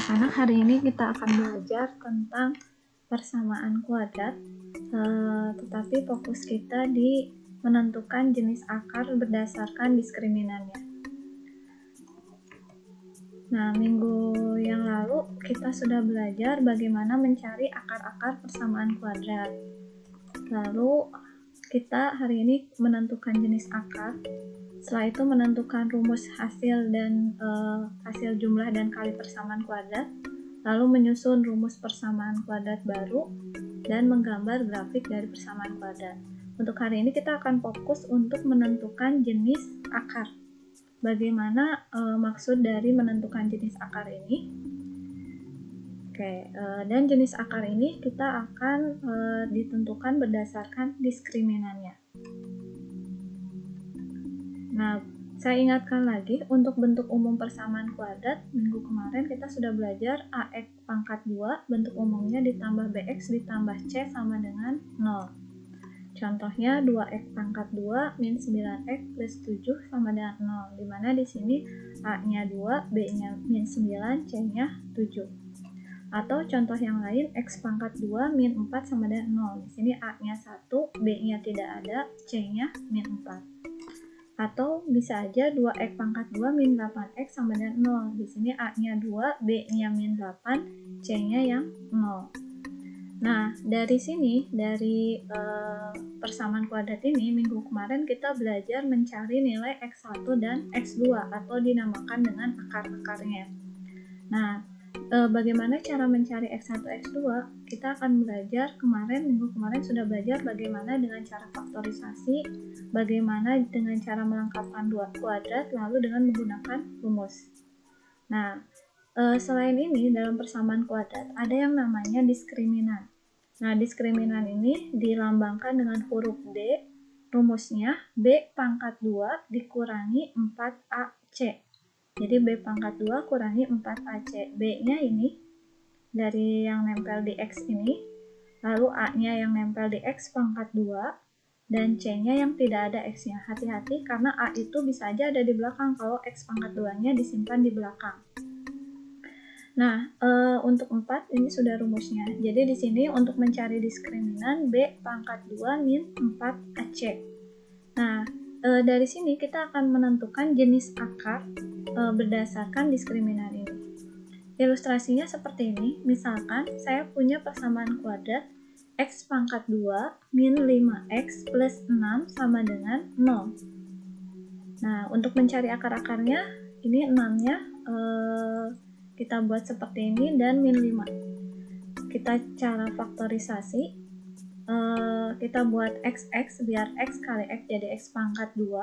anak-anak, hari ini kita akan belajar tentang persamaan kuadrat, tetapi fokus kita di menentukan jenis akar berdasarkan diskriminannya. Nah, minggu yang lalu kita sudah belajar bagaimana mencari akar-akar persamaan kuadrat. Lalu kita hari ini menentukan jenis akar. Setelah itu menentukan rumus hasil dan hasil jumlah dan kali persamaan kuadrat, lalu menyusun rumus persamaan kuadrat baru dan menggambar grafik dari persamaan kuadrat. Untuk hari ini kita akan fokus untuk menentukan jenis akar. Bagaimana maksud dari menentukan jenis akar ini? Dan jenis akar ini kita akan ditentukan berdasarkan diskriminannya. Nah, saya ingatkan lagi, untuk bentuk umum persamaan kuadrat, minggu kemarin kita sudah belajar AX pangkat 2, bentuk umumnya ditambah BX ditambah C sama dengan 0. Contohnya 2X pangkat 2 min 9X plus 7 sama dengan 0, dimana di sini A-nya 2, B-nya min 9, C-nya 7. Atau contoh yang lain, X pangkat 2 min 4 sama dengan 0, di sini A-nya 1, B-nya tidak ada, C-nya min 4. Atau bisa aja 2X pangkat 2 min 8X sama dengan 0. Di sini A-nya 2, B-nya min 8, C-nya yang 0. Nah, dari sini, dari persamaan kuadrat ini, minggu kemarin kita belajar mencari nilai X1 dan X2 atau dinamakan dengan akar-akarnya. Nah, bagaimana cara mencari X1, X2? Kita akan belajar minggu kemarin sudah belajar bagaimana dengan cara faktorisasi, bagaimana dengan cara melengkapkan dua kuadrat, lalu dengan menggunakan rumus. Nah, selain ini dalam persamaan kuadrat ada yang namanya diskriminan. Nah, diskriminan ini dilambangkan dengan huruf D, rumusnya B pangkat 2 dikurangi 4AC. Jadi B pangkat 2 kurangi 4AC. B-nya ini dari yang nempel di X ini, lalu A-nya yang nempel di X pangkat 2, dan C-nya yang tidak ada X-nya. Hati-hati karena A itu bisa aja ada di belakang kalau X pangkat 2-nya disimpan di belakang. Nah, untuk 4 ini sudah rumusnya. Jadi di sini untuk mencari diskriminan B pangkat 2 min 4AC. Nah, dari sini kita akan menentukan jenis akar berdasarkan diskriminan ini. Ilustrasinya seperti ini. Misalkan saya punya persamaan kuadrat X pangkat 2 min 5X plus 6 sama dengan 0. Nah, untuk mencari akar-akarnya, ini 6-nya kita buat seperti ini dan min 5. Kita cara faktorisasi, kita buat XX biar X kali X jadi X pangkat 2.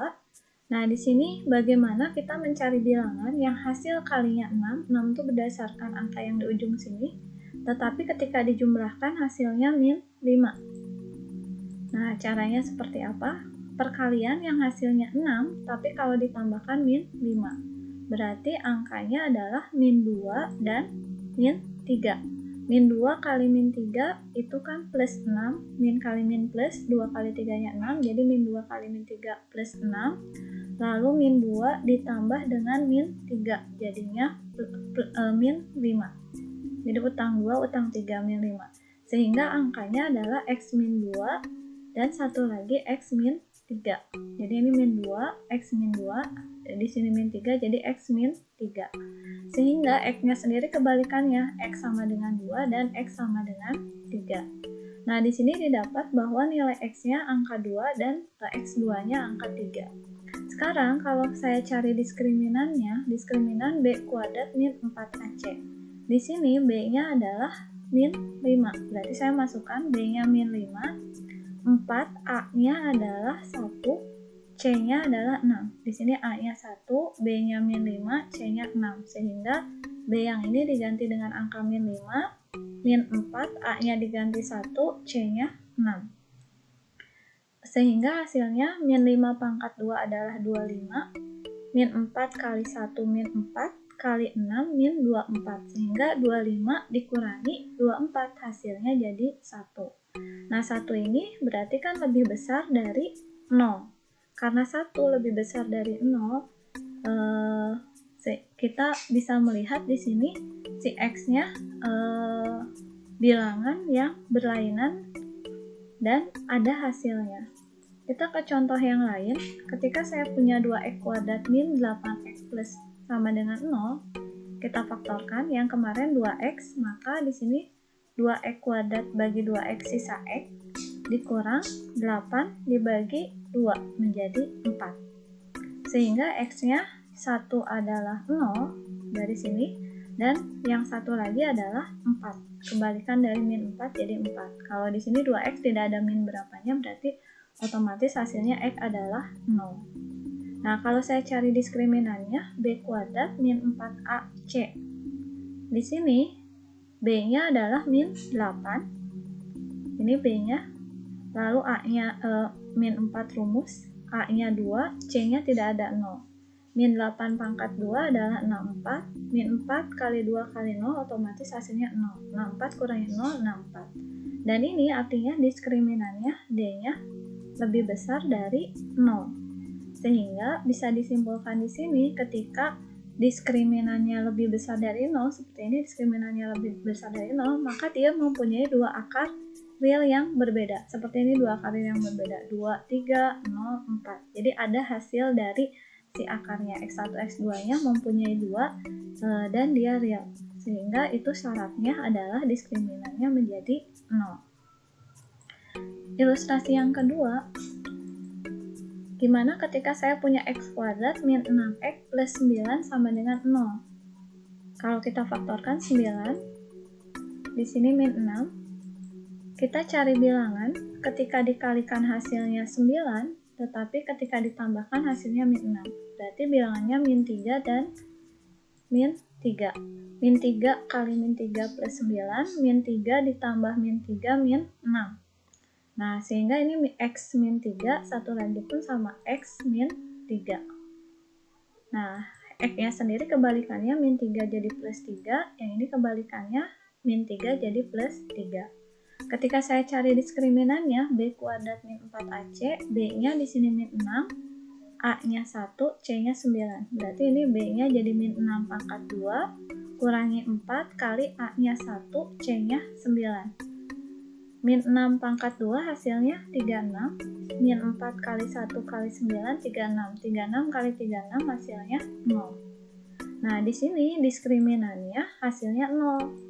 Nah, di sini bagaimana kita mencari bilangan yang hasil kalinya 6. 6 itu berdasarkan angka yang di ujung sini, tetapi ketika dijumlahkan hasilnya min 5. Nah, caranya seperti apa? Perkalian yang hasilnya 6, tapi kalau ditambahkan min 5. Berarti angkanya adalah min 2 dan min 3. Min 2 kali min 3 itu kan plus 6, min kali min plus, 2 kali 3-nya 6, jadi min 2 kali min 3 plus 6, lalu min 2 ditambah dengan min 3, jadinya min 5. Jadi utang 2, utang 3, min 5. Sehingga angkanya adalah X min 2 dan satu lagi X min 3. Jadi ini min 2, X min 2, di sini min 3, jadi X min 3. Sehingga X-nya sendiri kebalikannya, X sama dengan 2 dan X sama dengan 3. Nah, di sini didapat bahwa nilai X-nya angka 2 dan X2-nya angka 3. Sekarang kalau saya cari diskriminan B kuadrat min 4AC. Di sini B-nya adalah min 5. Berarti saya masukkan B-nya min 5, 4, A-nya adalah 1, C-nya adalah 6. Di sini A-nya 1, B-nya min 5, C-nya 6. Sehingga B yang ini diganti dengan angka min 5, min 4, A-nya diganti 1, C-nya 6. Sehingga hasilnya min 5 pangkat 2 adalah 25, min 4 kali 1 min 4, kali 6 min 24. Sehingga 25 dikurangi 24, hasilnya jadi 1. Nah, 1 ini berarti kan lebih besar dari 0. Karena 1 lebih besar dari 0, kita bisa melihat di sini si X-nya bilangan yang berlainan dan ada hasilnya. Kita ke contoh yang lain. Ketika saya punya 2x kuadrat min 8x plus sama dengan 0, kita faktorkan yang kemarin 2x, maka di sini 2x kuadrat bagi 2x sisa x dikurang 8 dibagi 2 menjadi 4. Sehingga x-nya 1 adalah 0 dari sini, dan yang satu lagi adalah 4. Kebalikan dari min 4 jadi 4. Kalau di sini 2x tidak ada min berapanya, berarti otomatis hasilnya x adalah 0. Nah, kalau saya cari diskriminan,nya b kuadrat min 4ac. Di sini b-nya adalah min 8. Ini b-nya. Lalu a-nya min 4 rumus, a-nya 2, c-nya tidak ada 0. Min 8 pangkat 2 adalah 64. Min 4 kali 2 kali 0 otomatis hasilnya 0. 64 kurangi 0, 64. Dan ini artinya diskriminannya d-nya lebih besar dari 0. Sehingga bisa disimpulkan di sini ketika diskriminannya lebih besar dari 0, seperti ini diskriminannya lebih besar dari 0, maka dia mempunyai dua akar real yang berbeda. Seperti ini dua akar real yang berbeda, 2, 3, 0, 4. Jadi ada hasil dari si akarnya, x1, x2-nya mempunyai 2 dan dia real. Sehingga itu syaratnya adalah diskriminannya menjadi 0. Ilustrasi yang kedua, gimana ketika saya punya x kuadrat min 6x plus 9 sama dengan 0. Kalau kita faktorkan 9, di sini min 6, kita cari bilangan, ketika dikalikan hasilnya 9, tetapi ketika ditambahkan hasilnya min 6. Berarti bilangannya min 3 dan min 3. Min 3 kali min 3 plus 9, min 3 ditambah min 3 min 6. Nah, sehingga ini x min 3, satu lagi pun sama x min 3. Nah, x-nya sendiri kebalikannya min 3 jadi plus 3, yang ini kebalikannya min 3 jadi plus 3. Ketika saya cari diskriminannya, b kuadrat min 4ac, b-nya di sini min 6, a-nya 1, c-nya 9. Berarti ini b-nya jadi min 6 pangkat 2, kurangi 4 kali a-nya 1, c-nya 9. Min 6 pangkat 2 hasilnya 36. Min 4 kali 1 kali 9, 36. 36 kali 36 hasilnya 0. Nah, di sini diskriminannya hasilnya 0.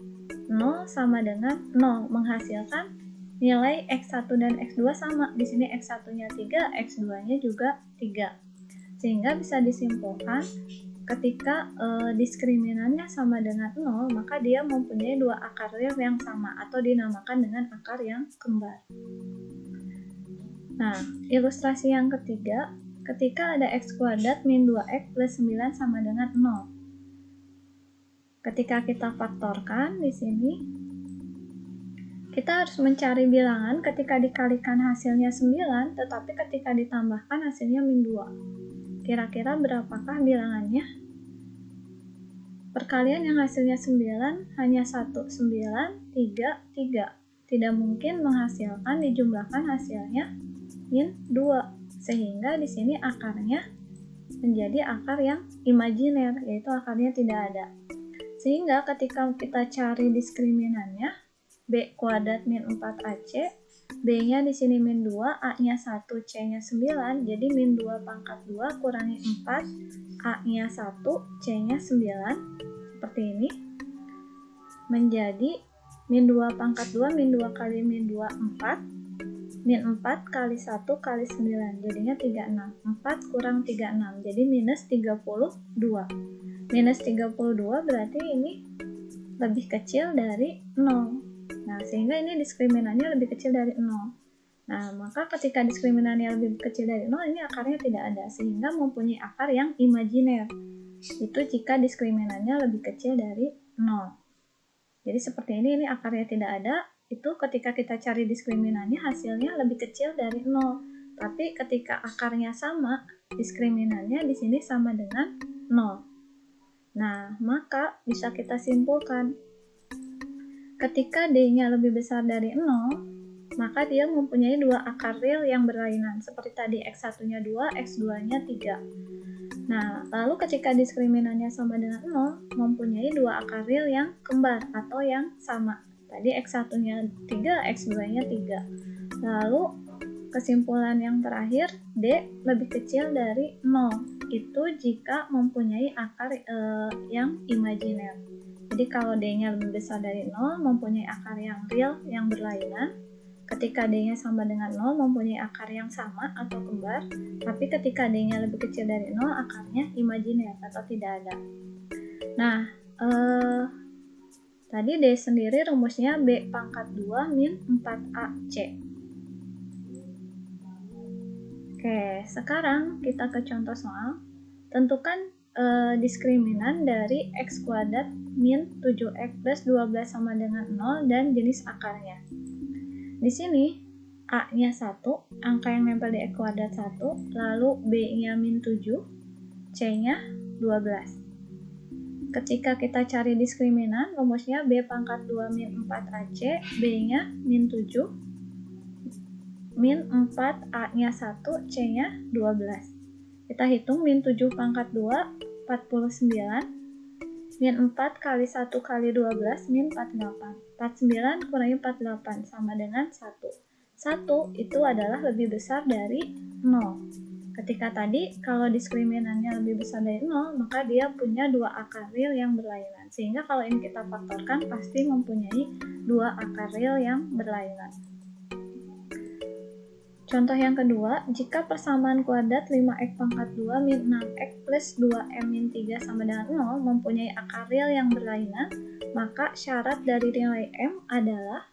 0 sama dengan 0, menghasilkan nilai x1 dan x2 sama. Di sini x1-nya 3, x2-nya juga 3. Sehingga bisa disimpulkan ketika diskriminannya sama dengan 0, maka dia mempunyai dua akar real yang sama atau dinamakan dengan akar yang kembar. Nah, ilustrasi yang ketiga, ketika ada x kuadrat min 2x plus 9 sama dengan 0. Ketika kita faktorkan di sini, kita harus mencari bilangan ketika dikalikan hasilnya 9, tetapi ketika ditambahkan hasilnya min 2. Kira-kira berapakah bilangannya? Perkalian yang hasilnya 9 hanya 1, 9, 3, 3. Tidak mungkin menghasilkan dijumlahkan hasilnya min 2. Sehingga di sini akarnya menjadi akar yang imajiner, yaitu akarnya tidak ada. Sehingga ketika kita cari diskriminannya, b kuadrat min 4ac, b-nya di sini min 2, a-nya 1, c-nya 9, jadi min 2 pangkat 2 kurangi 4, a-nya 1, c-nya 9, seperti ini, menjadi min 2 pangkat 2, min 2 kali min 2, 4, min 4 kali 1 kali 9, jadinya 36, 4 kurang 36, jadi minus 32. Minus 32 berarti ini lebih kecil dari 0. Nah, sehingga ini diskriminannya lebih kecil dari 0. Nah, maka ketika diskriminannya lebih kecil dari 0, ini akarnya tidak ada, sehingga mempunyai akar yang imajiner. Itu jika diskriminannya lebih kecil dari 0. Jadi seperti ini akarnya tidak ada, itu ketika kita cari diskriminannya hasilnya lebih kecil dari 0. Tapi ketika akarnya sama, diskriminannya di sini sama dengan 0. Nah, maka bisa kita simpulkan, ketika D-nya lebih besar dari 0, maka dia mempunyai dua akar real yang berlainan. Seperti tadi, X1-nya 2, X2-nya 3. Nah, lalu ketika diskriminannya sama dengan 0, mempunyai mempunyai dua akar real yang kembar atau yang sama. Tadi X1-nya 3, X2-nya 3. Lalu kesimpulan yang terakhir, D lebih kecil dari 0. Itu jika mempunyai akar yang imajiner. Jadi kalau D-nya lebih besar dari 0, mempunyai akar yang real yang berlainan. Ketika D-nya sama dengan 0, mempunyai akar yang sama atau kembar. Tapi ketika D-nya lebih kecil dari 0, akarnya imajiner atau tidak ada. Nah, tadi D sendiri rumusnya B pangkat 2 min 4AC. Oke, sekarang kita ke contoh soal. Tentukan diskriminan dari X kuadrat min 7X plus 12 sama dengan 0 dan jenis akarnya. Di sini A-nya 1, angka yang nempel di X kuadrat 1, lalu B-nya min 7, C-nya 12. Ketika kita cari diskriminan, rumusnya B pangkat 2 min 4AC, B-nya min 7, min 4, A-nya 1, C-nya 12. Kita hitung min 7 pangkat 2, 49, min 4 kali 1 kali 12, min 48. 49 kurangi 48 sama dengan 1. 1 itu adalah lebih besar dari 0. Ketika tadi, kalau diskriminannya lebih besar dari 0, maka dia punya dua akar real yang berlainan. Sehingga kalau ini kita faktorkan, pasti mempunyai dua akar real yang berlainan. Contoh yang kedua, jika persamaan kuadrat 5x pangkat 2 min 6x plus 2m min 3 sama dengan 0 mempunyai akar real yang berlainan, maka syarat dari nilai m adalah,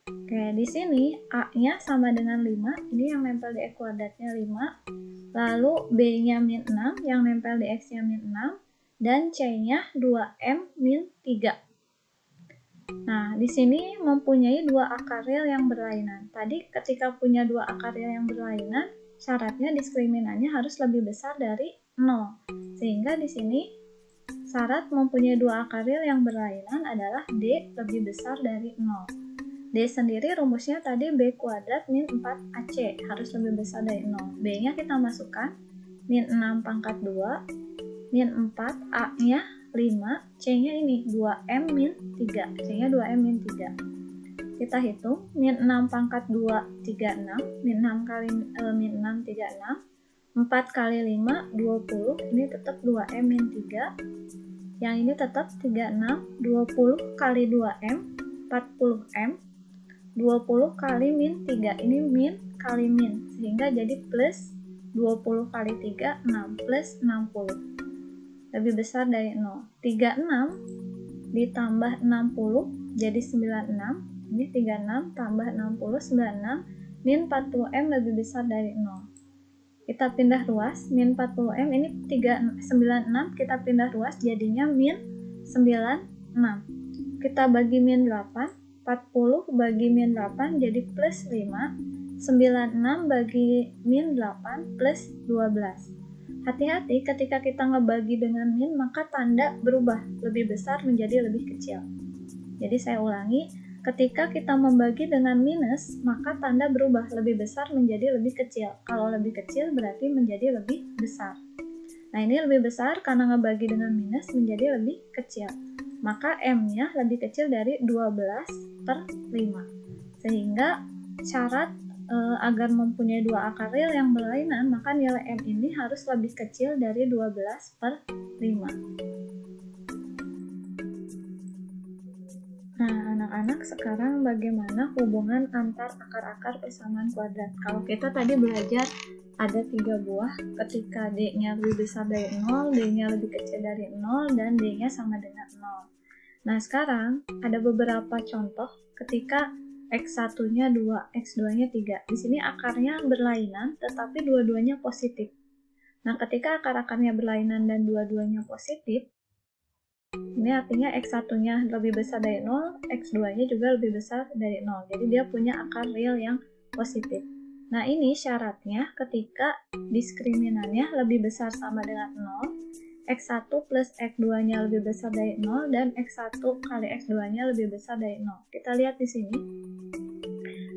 oke, di sini A-nya sama dengan 5, ini yang nempel di X kuadratnya 5, lalu B-nya min 6, yang nempel di X-nya min 6, dan C-nya 2m min 3. Nah, di sini mempunyai dua akar real yang berlainan. Tadi ketika punya dua akar real yang berlainan, syaratnya diskriminannya harus lebih besar dari 0. Sehingga di sini syarat mempunyai dua akar real yang berlainan adalah D lebih besar dari 0. D sendiri rumusnya tadi B kuadrat min 4AC, harus lebih besar dari 0. B-nya kita masukkan, min 6 pangkat 2, min 4, A-nya 5, C-nya ini 2M min 3, C-nya 2M min 3. Kita hitung, min 6 pangkat 2, 36, min 6 kali min 6, 36, 4 kali 5, 20, ini tetap 2M min 3, yang ini tetap 36, 20 kali 2M, 40M, 20 kali min 3, ini min kali min, sehingga jadi plus 20 kali 3, 6, plus 60. Lebih besar dari 0. 36 ditambah 60 jadi 96. Ini 36 tambah 60, 96. Min 40M lebih besar dari 0. Kita pindah ruas, min 40M ini 96, kita pindah ruas jadinya min 96. Kita bagi min 8, 40 bagi min 8 jadi plus 5. 96 bagi min 8 plus 12. Hati-hati ketika kita ngebagi dengan min, maka tanda berubah, lebih besar menjadi lebih kecil. Jadi saya ulangi, ketika kita membagi dengan minus, maka tanda berubah, lebih besar menjadi lebih kecil. Kalau lebih kecil berarti menjadi lebih besar. Nah, ini lebih besar karena ngebagi dengan minus menjadi lebih kecil. Maka M-nya lebih kecil dari 12/5. Sehingga syarat agar mempunyai dua akar real yang berlainan, maka nilai M ini harus lebih kecil dari 12/5. Nah, anak-anak, sekarang bagaimana hubungan antar akar-akar persamaan kuadrat? Kalau kita tadi belajar ada 3 buah, ketika D-nya lebih besar dari 0, D-nya lebih kecil dari 0, dan D-nya sama dengan 0. Nah, sekarang ada beberapa contoh ketika X1-nya 2, X2-nya 3. Di sini akarnya berlainan, tetapi dua-duanya positif. Nah, ketika akar-akarnya berlainan dan dua-duanya positif, ini artinya X1-nya lebih besar dari 0, X2-nya juga lebih besar dari 0. Jadi dia punya akar real yang positif. Nah, ini syaratnya ketika diskriminannya lebih besar sama dengan 0, X1 plus X2-nya lebih besar dari 0, dan X1 kali X2-nya lebih besar dari 0. Kita lihat di sini.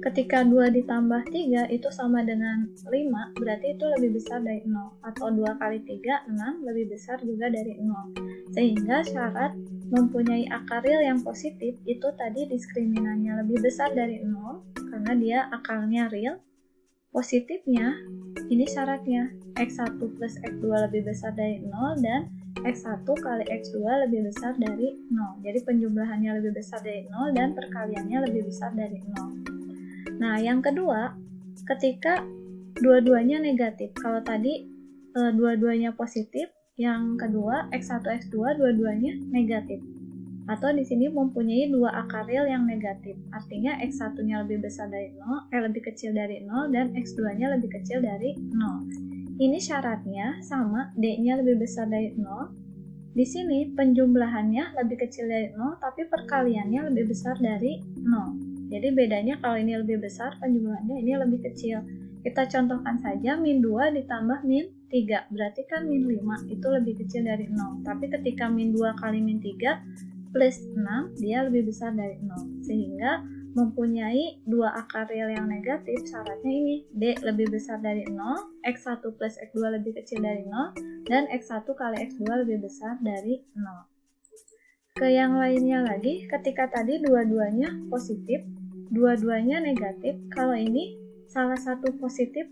Ketika 2 ditambah 3 itu sama dengan 5, berarti itu lebih besar dari 0. Atau 2 kali 3, 6, lebih besar juga dari 0. Sehingga syarat mempunyai akar real yang positif itu tadi diskriminannya lebih besar dari 0, karena dia akarnya real. Positifnya, ini syaratnya, X1 plus X2 lebih besar dari 0, dan X1 kali X2 lebih besar dari 0. Jadi penjumlahannya lebih besar dari 0, dan perkaliannya lebih besar dari 0. Nah, yang kedua, ketika dua-duanya negatif. Kalau tadi dua-duanya positif, yang kedua X1, X2 dua-duanya negatif. Atau di sini mempunyai dua akar real yang negatif. Artinya X1-nya lebih besar dari 0, lebih kecil dari 0, dan X2-nya lebih kecil dari 0. Ini syaratnya sama, D-nya lebih besar dari 0. Di sini penjumlahannya lebih kecil dari 0, tapi perkaliannya lebih besar dari 0. Jadi bedanya kalau ini lebih besar, penjumlahannya ini lebih kecil. Kita contohkan saja, min 2 ditambah min 3. Berarti kan min 5 itu lebih kecil dari 0. Tapi ketika min 2 kali min 3 plus 6, dia lebih besar dari 0. Sehingga mempunyai dua akar real yang negatif, syaratnya ini, D lebih besar dari 0, X1 plus X2 lebih kecil dari 0, dan X1 kali X2 lebih besar dari 0. Ke yang lainnya lagi, ketika tadi dua-duanya positif, dua-duanya negatif, kalau ini salah satu positif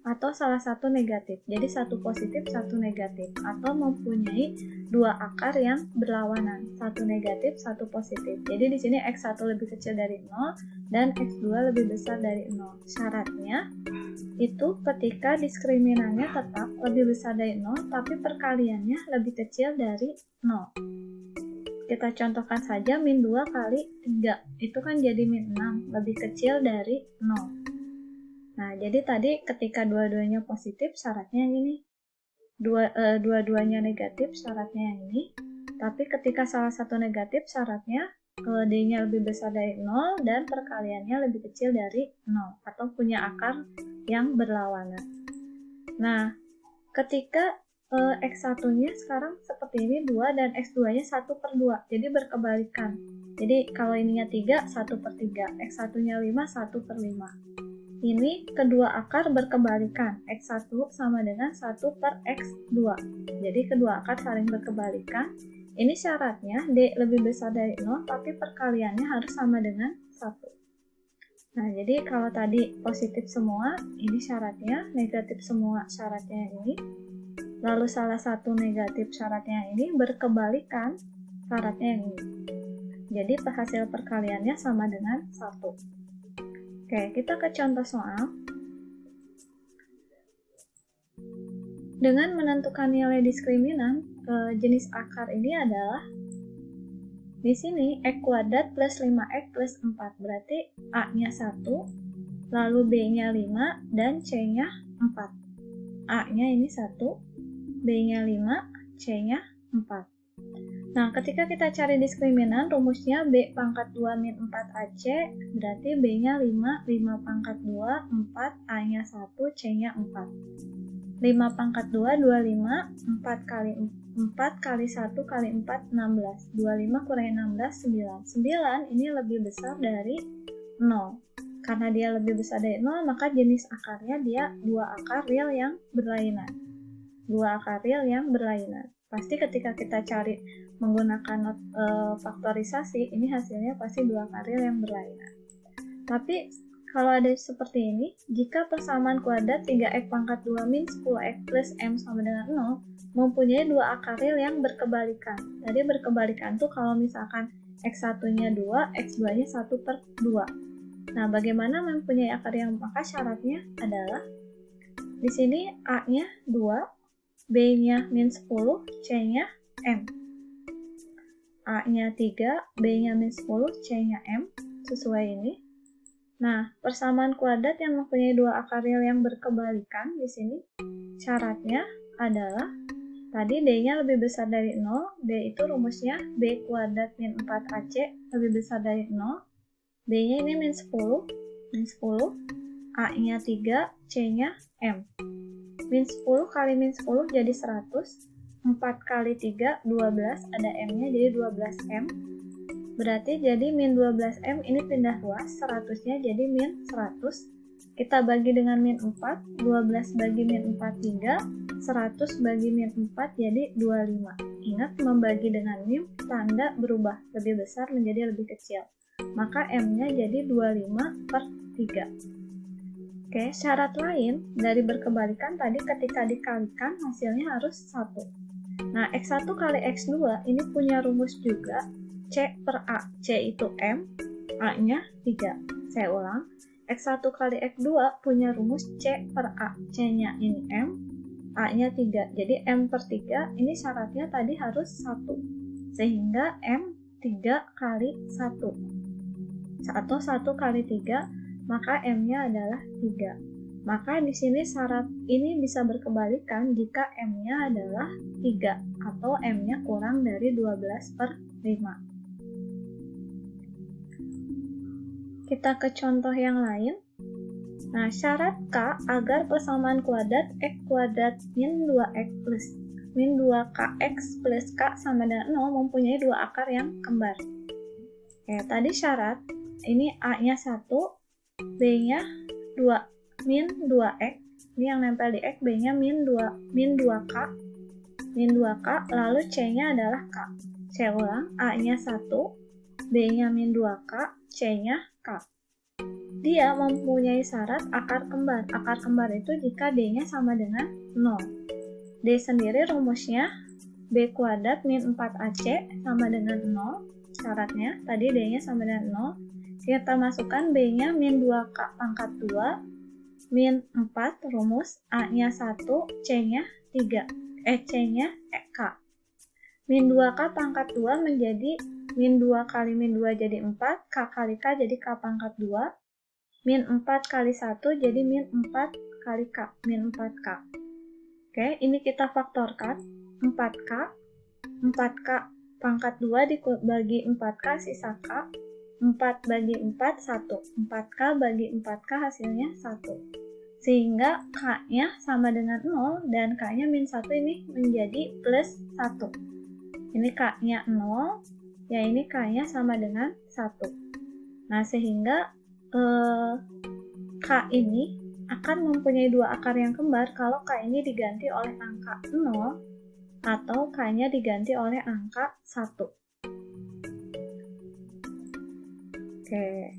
atau salah satu negatif. Jadi satu positif, satu negatif, atau mempunyai dua akar yang berlawanan, satu negatif, satu positif. Jadi di sini X1 lebih kecil dari 0 dan X2 lebih besar dari 0. Syaratnya itu ketika diskriminannya tetap lebih besar dari 0, tapi perkaliannya lebih kecil dari 0. Kita contohkan saja min 2 kali 3, itu kan jadi min 6, lebih kecil dari 0. Nah, jadi tadi ketika dua-duanya positif, syaratnya yang ini. Dua-duanya negatif, syaratnya yang ini. Tapi ketika salah satu negatif, syaratnya D-nya lebih besar dari 0 dan perkaliannya lebih kecil dari 0, atau punya akar yang berlawanan. Nah, ketika X1-nya sekarang seperti ini 2 dan X2-nya 1/2, jadi berkebalikan. Jadi kalau ininya 3, 1/3, X1-nya 5, 1/5. Ini kedua akar berkebalikan, X1 sama dengan 1/X2. Jadi kedua akar saling berkebalikan. Ini syaratnya D lebih besar dari 0, tapi perkaliannya harus sama dengan 1. Nah, jadi kalau tadi positif semua, ini syaratnya, negatif semua syaratnya ini. Lalu salah satu negatif syaratnya ini berkebalikan syaratnya yang ini. Jadi hasil perkaliannya sama dengan 1. Oke, kita ke contoh soal. Dengan menentukan nilai diskriminan, jenis akar ini adalah di sini X kuadrat plus 5X plus 4. Berarti A-nya 1, lalu B-nya 5, dan C-nya 4. A-nya ini 1, B-nya 5, C-nya 4. Nah, ketika kita cari diskriminan, rumusnya B pangkat 2 min 4 AC, berarti B-nya 5, 5 pangkat 2, 4, A-nya 1, C-nya 4. 5 pangkat 2, 25, 4 kali 1 kali 4, 16. 25 kurangi 16, 9. 9 ini lebih besar dari 0. Karena dia lebih besar dari 0, maka jenis akarnya dia dua akar real yang berlainan. Dua akar real yang berlainan. Pasti ketika kita cari menggunakan faktorisasi, ini hasilnya pasti dua akar real yang berlainan. Tapi kalau ada seperti ini, jika persamaan kuadrat 3x pangkat 2 min 10x plus m sama dengan 0 mempunyai dua akar real yang berkebalikan. Tadi berkebalikan tuh kalau misalkan x1-nya 2, x2-nya 1/2. Nah, bagaimana mempunyai akar yang, maka syaratnya adalah di sini A-nya 2, B-nya min 10, C-nya M. A-nya 3, B-nya min 10, C-nya M. Sesuai ini. Nah, persamaan kuadrat yang mempunyai dua akar real yang berkebalikan di sini, syaratnya adalah tadi D-nya lebih besar dari 0, D itu rumusnya B kuadrat min 4AC lebih besar dari 0, B-nya ini min 10, A-nya 3, C-nya M. Min 10 kali min 10 jadi 100, 4 kali 3, 12, ada M-nya jadi 12M. Berarti jadi min 12M ini pindah ruas, 100-nya jadi min 100. Kita bagi dengan min 4, 12 bagi min 4, 3, 100 bagi min 4 jadi 25. Ingat, membagi dengan min, tanda berubah, lebih besar menjadi lebih kecil. Maka M-nya jadi 25/3. Oke, syarat lain dari berkebalikan tadi ketika dikalikan hasilnya harus 1. Nah, X1 kali X2 ini punya rumus juga, C per A. C itu M, A-nya 3. Saya ulang, X1 kali X2 punya rumus C per A. C-nya ini M, A-nya 3. Jadi M per 3 ini syaratnya tadi harus 1. Sehingga M 3 kali 1. Atau 1 kali 3, maka M-nya adalah 3. Maka di sini syarat ini bisa berkebalikan jika M-nya adalah 3 atau M-nya kurang dari 12/5. Kita ke contoh yang lain. Nah, syarat K agar persamaan kuadrat X kuadrat min 2X plus min 2KX plus K sama dengan 0 mempunyai dua akar yang kembar. Oke, tadi syarat ini A-nya 1, B-nya 2. Min 2X, ini yang nempel di X, B-nya min 2K, lalu C-nya adalah K. Saya ulang, A-nya 1, B-nya min 2K, C-nya K. Dia mempunyai syarat akar kembar. Akar kembar itu jika D-nya sama dengan 0. D sendiri rumusnya B kuadrat min 4AC sama dengan 0. Syaratnya, tadi D-nya sama dengan 0. Kita masukkan B-nya min 2K pangkat 2, min 4 rumus, A-nya 1, C-nya 3, C-nya K. Min 2K pangkat 2 menjadi min 2 kali min 2 jadi 4, K kali K jadi K pangkat 2, min 4 kali 1 jadi min 4 kali K, min 4K. Oke, ini kita faktorkan, 4K pangkat 2 dibagi 4K sisa K, 4 bagi 4, 1. 4K bagi 4K hasilnya 1. Sehingga K-nya sama dengan 0 dan K-nya min 1 ini menjadi plus 1. Ini K-nya 0, ya ini K-nya sama dengan 1. Nah, sehingga K ini akan mempunyai dua akar yang kembar kalau K ini diganti oleh angka 0 atau K-nya diganti oleh angka 1. Oke,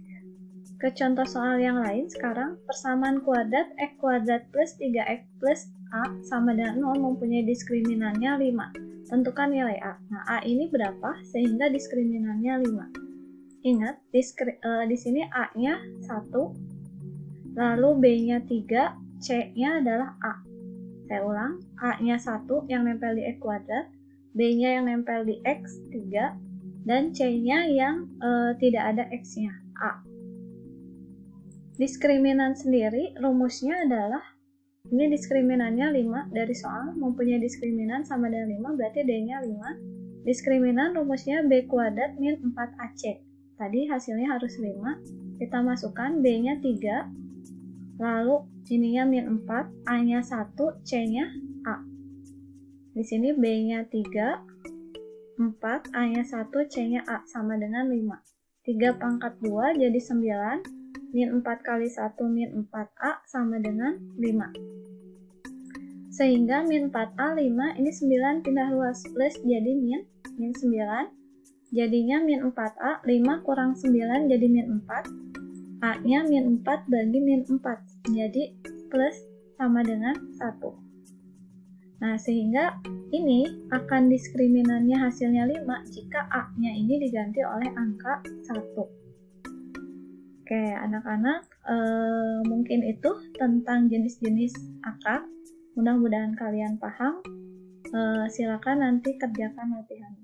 ke contoh soal yang lain sekarang. Persamaan kuadrat X kuadrat plus 3X plus A sama dengan 0 mempunyai diskriminannya 5. Tentukan nilai A. Nah, A ini berapa sehingga diskriminannya 5? Ingat, di sini A-nya 1, lalu B-nya 3, C-nya adalah A. Saya ulang, A-nya 1 yang nempel di X kuadrat, B-nya yang nempel di X 3, dan C-nya yang tidak ada X-nya, A. Diskriminan sendiri rumusnya adalah, ini diskriminannya 5 dari soal, mempunyai diskriminan sama dengan 5, berarti D-nya 5. Diskriminan rumusnya B kuadrat min 4AC. Tadi hasilnya harus 5. Kita masukkan B-nya 3, lalu ininya min 4, A-nya 1, C-nya A. Di sini B-nya 3, 4, A-nya 1, C-nya A, sama dengan 5. 3 pangkat 2 jadi 9, min 4 kali 1 min 4A sama dengan 5. Sehingga min 4A 5, ini 9 pindah ruas plus jadi min 9. Jadinya min 4A, 5 kurang 9 jadi min 4. A-nya min 4 bagi min 4, jadi plus sama dengan 1. Nah, sehingga ini akan diskriminannya hasilnya 5 jika A-nya ini diganti oleh angka 1. Oke, anak-anak, mungkin itu tentang jenis-jenis akar. Mudah-mudahan kalian paham. Silakan nanti kerjakan latihan.